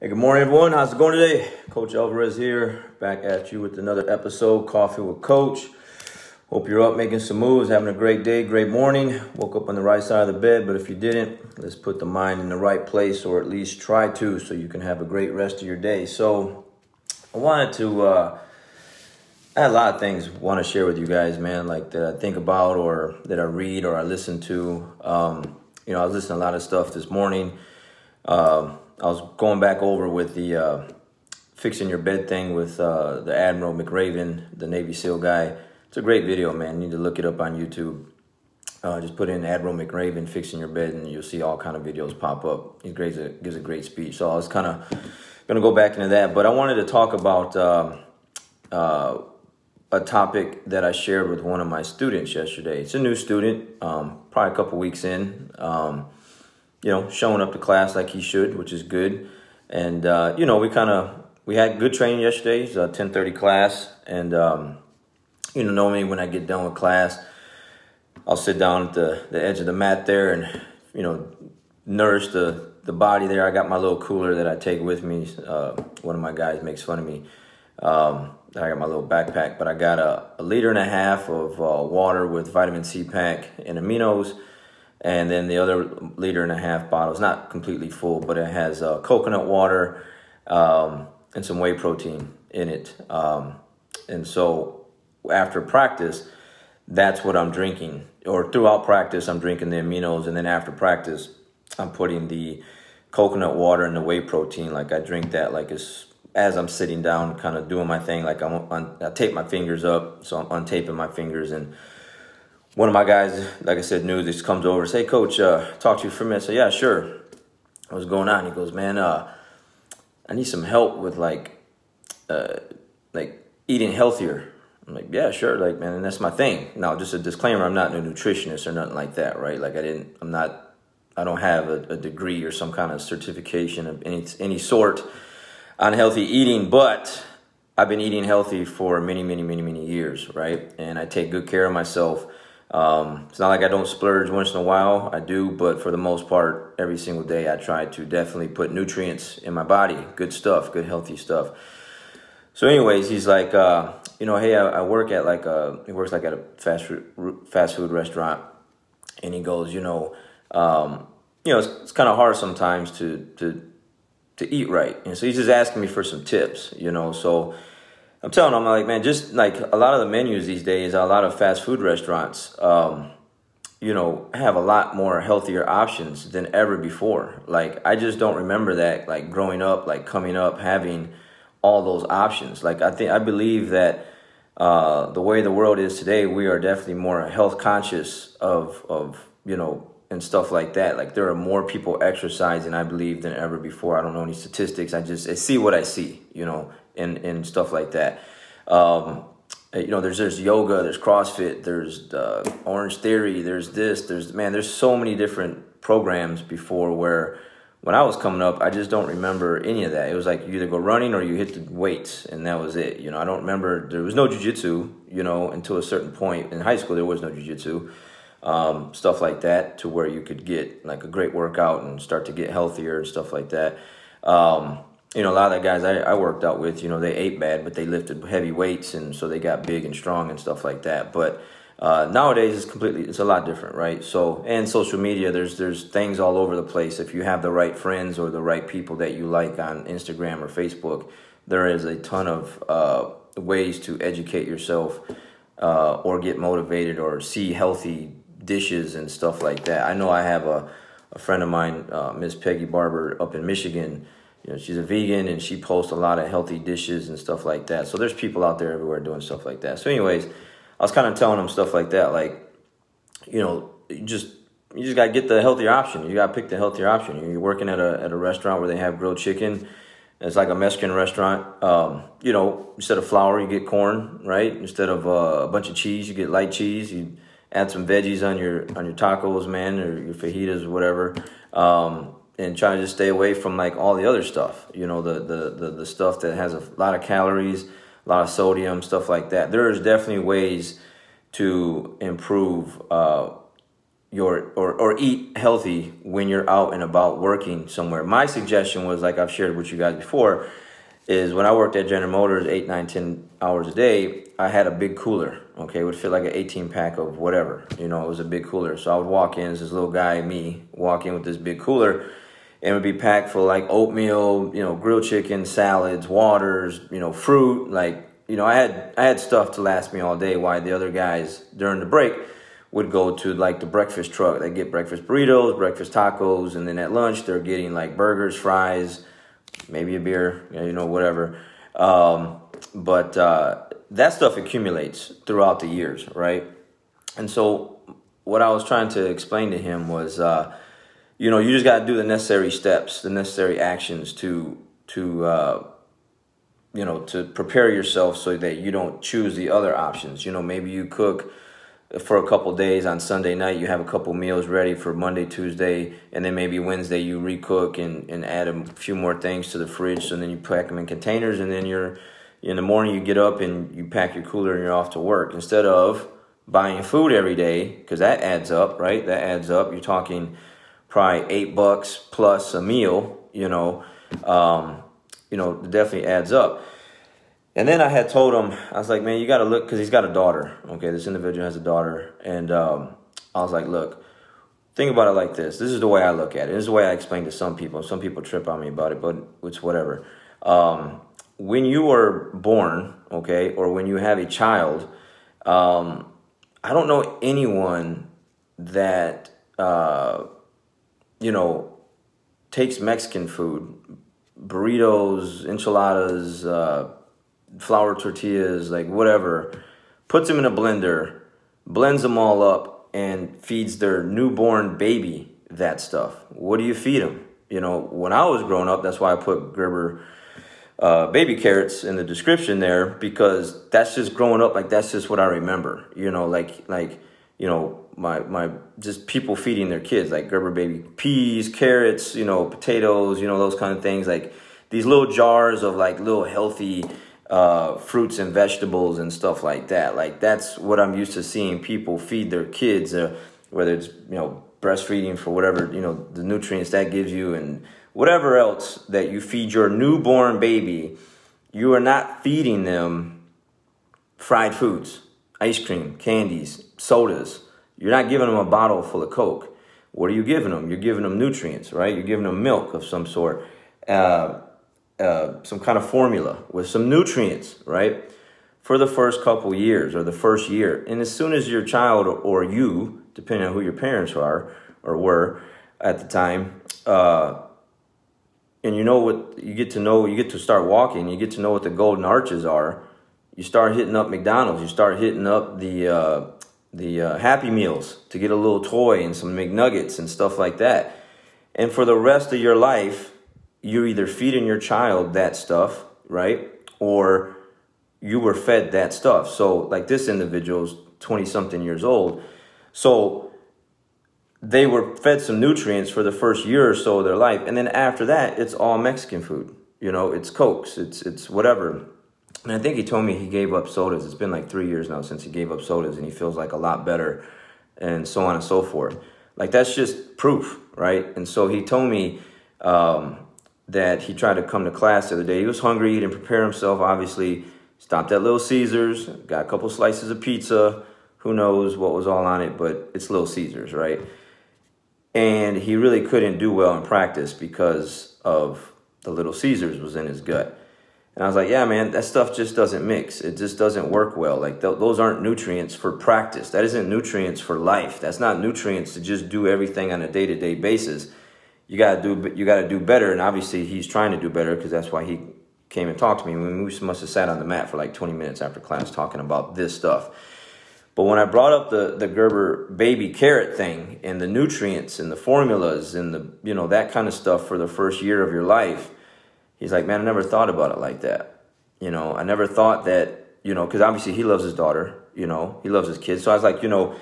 Hey, good morning, everyone. How's it going today? Coach Alvarez here, back at you with another episode, Coffee with Coach. Hope you're up making some moves, having a great day, great morning. Woke up on the right side of the bed, but if you didn't, let's put the mind in the right place, or at least try to, so you can have a great rest of your day. So I wanted to, I had a lot of things I want to share with you guys, man, like that I think about or that I read or I listen to. I was listening to a lot of stuff this morning. I was going back over with the fixing your bed thing with the Admiral McRaven, the Navy SEAL guy. It's a great video, man. You need to look it up on YouTube. Just put in Admiral McRaven fixing your bed, and you'll see all kind of videos pop up. He gives a great speech. So I was kind of going to go back into that. But I wanted to talk about a topic that I shared with one of my students yesterday. It's a new student, probably a couple weeks in. Showing up to class like he should, which is good. And, we had good training yesterday. It's a 10:30 class. And, normally when I get done with class, I'll sit down at the edge of the mat there and, nourish the body there. I got my little cooler that I take with me. One of my guys makes fun of me. I got my little backpack, but I got a 1.5 liters of water with vitamin C pack and aminos. And then the other 1.5 liters bottle is not completely full, but it has coconut water and some whey protein in it. And so after practice, that's what I'm drinking. Or throughout practice, I'm drinking the aminos. And then after practice, I'm putting the coconut water and the whey protein. Like I drink that like as I'm sitting down, kind of doing my thing. Like I tape my fingers up, so I'm untaping my fingers. And one of my guys, like I said, new, just comes over and says, "Hey, Coach, talk to you for a minute." I say, "Yeah, sure. What's going on?" He goes, "Man, I need some help with like eating healthier." I'm like, "Yeah, sure, like, man," and that's my thing. Now, just a disclaimer: I'm not a nutritionist or nothing like that, right? Like, I don't have a degree or some kind of certification of any sort on healthy eating, but I've been eating healthy for many, many, many, many years, right? And I take good care of myself. It's not like I don't splurge once in a while. I do, but for the most part, every single day I try to definitely put nutrients in my body, good stuff, good healthy stuff. So anyways, he's like, hey, I work at he works like at a fast food restaurant, and he goes, it's kind of hard sometimes to eat right. And so he's just asking me for some tips, so I'm telling him, I'm like, man, just like a lot of the menus these days, a lot of fast food restaurants, have a lot more healthier options than ever before. Like, I just don't remember that, like, growing up, like, coming up, having all those options. Like, I believe that the way the world is today, we are definitely more health conscious of and stuff like that. Like, there are more people exercising, I believe, than ever before. I don't know any statistics. I see what I see, and stuff like that. There's yoga, there's CrossFit, there's Orange Theory, there's so many different programs before, where when I was coming up, I just don't remember any of that. It was like you either go running or you hit the weights, and that was it. I don't remember, there was no jiu-jitsu, until a certain point. In high school, there was no jiu-jitsu. Stuff like that, to where you could get like a great workout and start to get healthier and stuff like that. A lot of the guys I worked out with, they ate bad, but they lifted heavy weights, and so they got big and strong and stuff like that. But nowadays it's a lot different, right? So, and social media, there's things all over the place. If you have the right friends or the right people that you like on Instagram or Facebook, there is a ton of ways to educate yourself or get motivated or see healthy dishes and stuff like that. I know I have a friend of mine, Miss Peggy Barber, up in Michigan. She's a vegan, and she posts a lot of healthy dishes and stuff like that. So there's people out there everywhere doing stuff like that. So anyways, I was kind of telling them stuff like that, like, you just got to get the healthier option. You got to pick the healthier option. You're working at a restaurant where they have grilled chicken. It's like a Mexican restaurant. Instead of flour, you get corn, right? Instead of a bunch of cheese, you get light cheese. You add some veggies on your tacos, man, or your fajitas or whatever. And try to just stay away from like all the other stuff, the stuff that has a lot of calories, a lot of sodium, stuff like that. There is definitely ways to improve or eat healthy when you're out and about working somewhere. My suggestion was, like I've shared with you guys before, is when I worked at General Motors 8, 9, 10 hours a day, I had a big cooler, okay? It would fit like an 18-pack of whatever, you know, it was a big cooler. So I would walk in, as this little guy, me, walk in with this big cooler, and it would be packed full like oatmeal, you know, grilled chicken, salads, waters, you know, fruit. Like, you know, I had stuff to last me all day, while the other guys during the break would go to like the breakfast truck. They get breakfast burritos, breakfast tacos, and then at lunch they're getting like burgers, fries, maybe a beer, you know, whatever. But that stuff accumulates throughout the years, right? And so what I was trying to explain to him was, you know, you just got to do the necessary steps, the necessary actions to you know, to prepare yourself so that you don't choose the other options. You know, maybe you cook for a couple days on Sunday night, you have a couple meals ready for Monday, Tuesday, and then maybe Wednesday you recook and add a few more things to the fridge. So then you pack them in containers, and then in the morning you get up and you pack your cooler and you're off to work. Instead of buying food every day, because that adds up, right? That adds up. You're talking probably $8 plus a meal, you know, it definitely adds up. And then I had told him, I was like, man, you got to look, because he's got a daughter. Okay, this individual has a daughter. And I was like, look, think about it like this. This is the way I look at it. This is the way I explain to some people. Some people trip on me about it, but it's whatever. When you are born, okay, or when you have a child, I don't know anyone that, you know, takes Mexican food, burritos, enchiladas, flour tortillas, like whatever, puts them in a blender, blends them all up, and feeds their newborn baby that stuff. What do you feed them? You know, when I was growing up, that's why I put Gerber baby carrots in the description there, because that's just growing up, like that's just what I remember. You know, like you know, my just people feeding their kids, like Gerber baby peas, carrots, you know, potatoes, you know, those kind of things, like these little jars of like little healthy fruits and vegetables and stuff like that. Like that's what I'm used to seeing people feed their kids, whether it's, you know, breastfeeding for whatever, you know, the nutrients that gives you, and whatever else that you feed your newborn baby. You are not feeding them fried foods, ice cream, candies, sodas. You're not giving them a bottle full of Coke. What are you giving them? You're giving them nutrients, right? You're giving them milk of some sort. Some kind of formula with some nutrients, right? For the first couple years or the first year. And as soon as your child or you, depending on who your parents are or were at the time, and you know what, you get to start walking, you get to know what the golden arches are. You start hitting up McDonald's, you start hitting up the Happy Meals to get a little toy and some McNuggets and stuff like that. And for the rest of your life, you're either feeding your child that stuff, right? Or you were fed that stuff. So like this individual's 20-something years old. So they were fed some nutrients for the first year or so of their life. And then after that, it's all Mexican food. You know, it's Cokes, it's whatever. And I think he told me he gave up sodas. It's been like 3 years now since he gave up sodas, and he feels like a lot better, and so on and so forth. Like that's just proof, right? And so he told me, that he tried to come to class the other day. He was hungry. He didn't prepare himself, obviously. Stopped at Little Caesars, got a couple slices of pizza. Who knows what was all on it, but it's Little Caesars, right? And he really couldn't do well in practice because of the Little Caesars was in his gut. And I was like, yeah, man, that stuff just doesn't mix. It just doesn't work well. Like those aren't nutrients for practice. That isn't nutrients for life. That's not nutrients to just do everything on a day-to-day basis. You got to do better, and obviously he's trying to do better, because that's why he came and talked to me. We must have sat on the mat for like 20 minutes after class talking about this stuff. But when I brought up the Gerber baby carrot thing and the nutrients and the formulas and the, you know, that kind of stuff for the first year of your life, he's like, man, I never thought about it like that. You know, I never thought that, you know, because obviously he loves his daughter, you know, he loves his kids. So I was like, you know,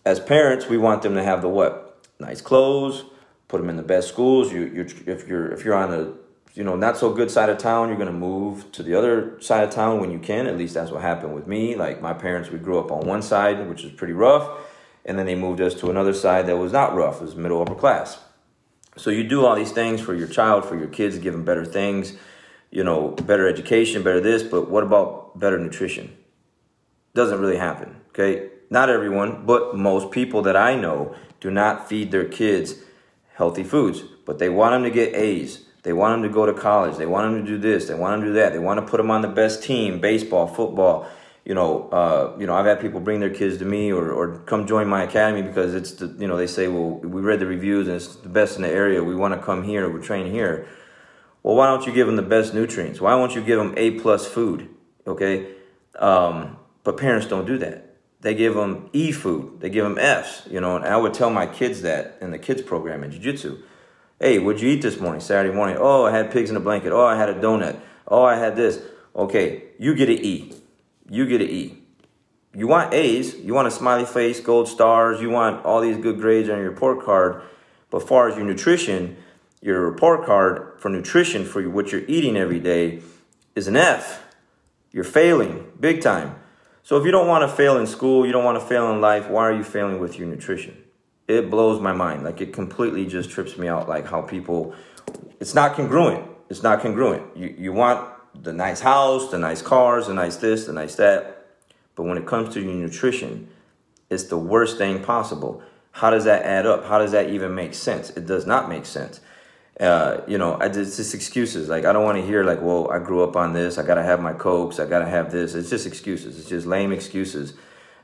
as parents, we want them to have the what? Nice clothes. Put them in the best schools. If you're on the, you know, not so good side of town, you're gonna move to the other side of town when you can. At least that's what happened with me. Like my parents, we grew up on one side, which is pretty rough, and then they moved us to another side that was not rough. It was middle upper class. So you do all these things for your child, for your kids, give them better things, you know, better education, better this, but what about better nutrition? Doesn't really happen, okay? Not everyone, but most people that I know do not feed their kids healthy foods, but they want them to get A's. They want them to go to college. They want them to do this. They want them to do that. They want to put them on the best team, baseball, football. You know, I've had people bring their kids to me or come join my academy because it's the, you know, they say, well, we read the reviews and it's the best in the area. We want to come here. We're training here. Well, why don't you give them the best nutrients? Why won't you give them A+ food? Okay. But parents don't do that. They give them E food. They give them F's, you know, and I would tell my kids that in the kids program in jiu-jitsu. Hey, what'd you eat this morning, Saturday morning? Oh, I had pigs in a blanket. Oh, I had a donut. Oh, I had this. Okay, you get an E. You get an E. You want A's. You want a smiley face, gold stars. You want all these good grades on your report card. But as far as your nutrition, your report card for nutrition for what you're eating every day is an F. You're failing big time. So if you don't want to fail in school, you don't want to fail in life, why are you failing with your nutrition? It blows my mind. Like, it completely just trips me out, like how people, it's not congruent. It's not congruent. You want the nice house, the nice cars, the nice this, the nice that. But when it comes to your nutrition, it's the worst thing possible. How does that add up? How does that even make sense? It does not make sense. You know, it's just excuses. Like, I don't want to hear like, well, I grew up on this. I got to have my Cokes. I got to have this. It's just excuses. It's just lame excuses.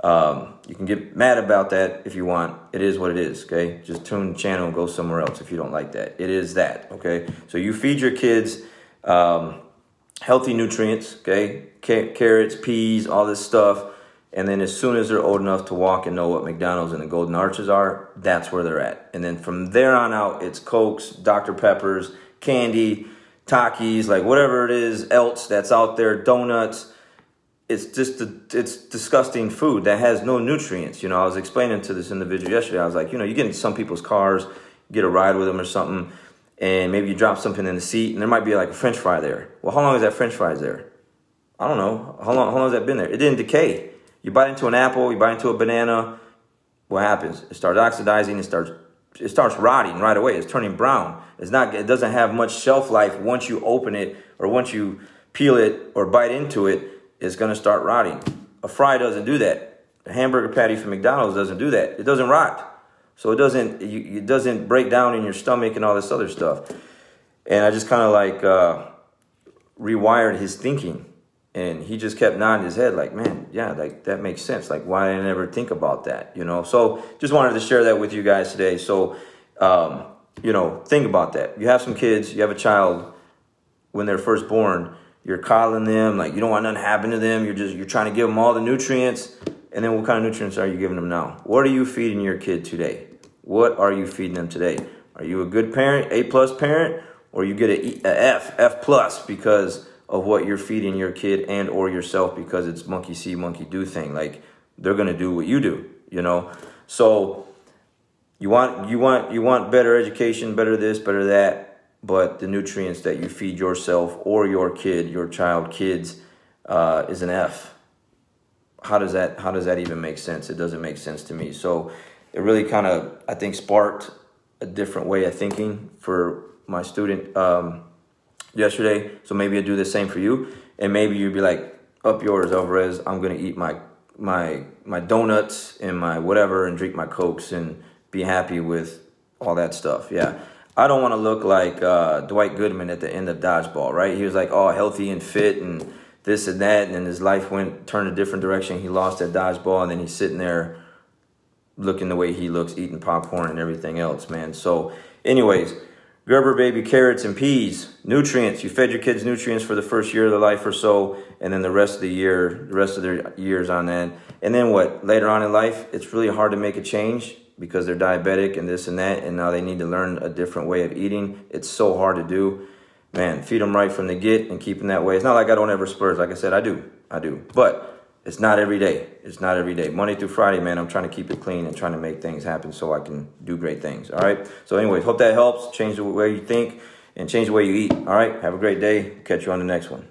You can get mad about that if you want. It is what it is, okay? Just tune the channel and go somewhere else if you don't like that. It is that, okay? So you feed your kids healthy nutrients, okay? Carrots, peas, all this stuff. And then as soon as they're old enough to walk and know what McDonald's and the Golden Arches are, that's where they're at. And then from there on out, it's Cokes, Dr. Peppers, candy, Takis, like whatever it is else that's out there, donuts. It's just, it's disgusting food that has no nutrients. You know, I was explaining to this individual yesterday, I was like, you know, you get in some people's cars, get a ride with them or something, and maybe you drop something in the seat, and there might be like a French fry there. Well, how long is that French fry there? I don't know. How long has that been there? It didn't decay. You bite into an apple, you bite into a banana, what happens? It starts oxidizing, it starts rotting right away. It's turning brown. It doesn't have much shelf life. Once you open it or once you peel it or bite into it, it's going to start rotting. A fry doesn't do that. A hamburger patty from McDonald's doesn't do that. It doesn't rot. So it doesn't break down in your stomach and all this other stuff. And I just kind of like rewired his thinking. And he just kept nodding his head like, man, yeah, like that makes sense. Like, why did I never think about that? You know, so just wanted to share that with you guys today. So, you know, think about that. You have some kids, you have a child when they're first born, you're coddling them, like you don't want nothing to happen to them. You're trying to give them all the nutrients. And then what kind of nutrients are you giving them now? What are you feeding your kid today? What are you feeding them today? Are you a good parent, A+ parent, or you get an F+ because of what you're feeding your kid and or yourself because it's monkey see, monkey do thing. Like, they're going to do what you do, you know? So you want better education, better this, better that, but the nutrients that you feed yourself or your kid, your child, kids, is an F. How does that even make sense? It doesn't make sense to me. So it really kind of, I think, sparked a different way of thinking for my student yesterday. So maybe I'll do the same for you. And maybe you'd be like, up yours, Alvarez. I'm going to eat my donuts and my whatever and drink my Cokes and be happy with all that stuff. Yeah. I don't want to look like Dwight Goodman at the end of Dodgeball, right? He was like all healthy and fit and this and that. And then his life turned a different direction. He lost at Dodgeball and then he's sitting there looking the way he looks, eating popcorn and everything else, man. So anyways, Gerber baby, carrots and peas, nutrients. You fed your kids nutrients for the first year of their life or so, and then the rest of their years on that. And then what? Later on in life, it's really hard to make a change because they're diabetic and this and that, and now they need to learn a different way of eating. It's so hard to do. Man, feed them right from the get and keep them that way. It's not like I don't ever splurge. Like I said, I do. But it's not every day. It's not every day. Monday through Friday, man, I'm trying to keep it clean and trying to make things happen so I can do great things. All right? So anyways, hope that helps. Change the way you think and change the way you eat. All right? Have a great day. Catch you on the next one.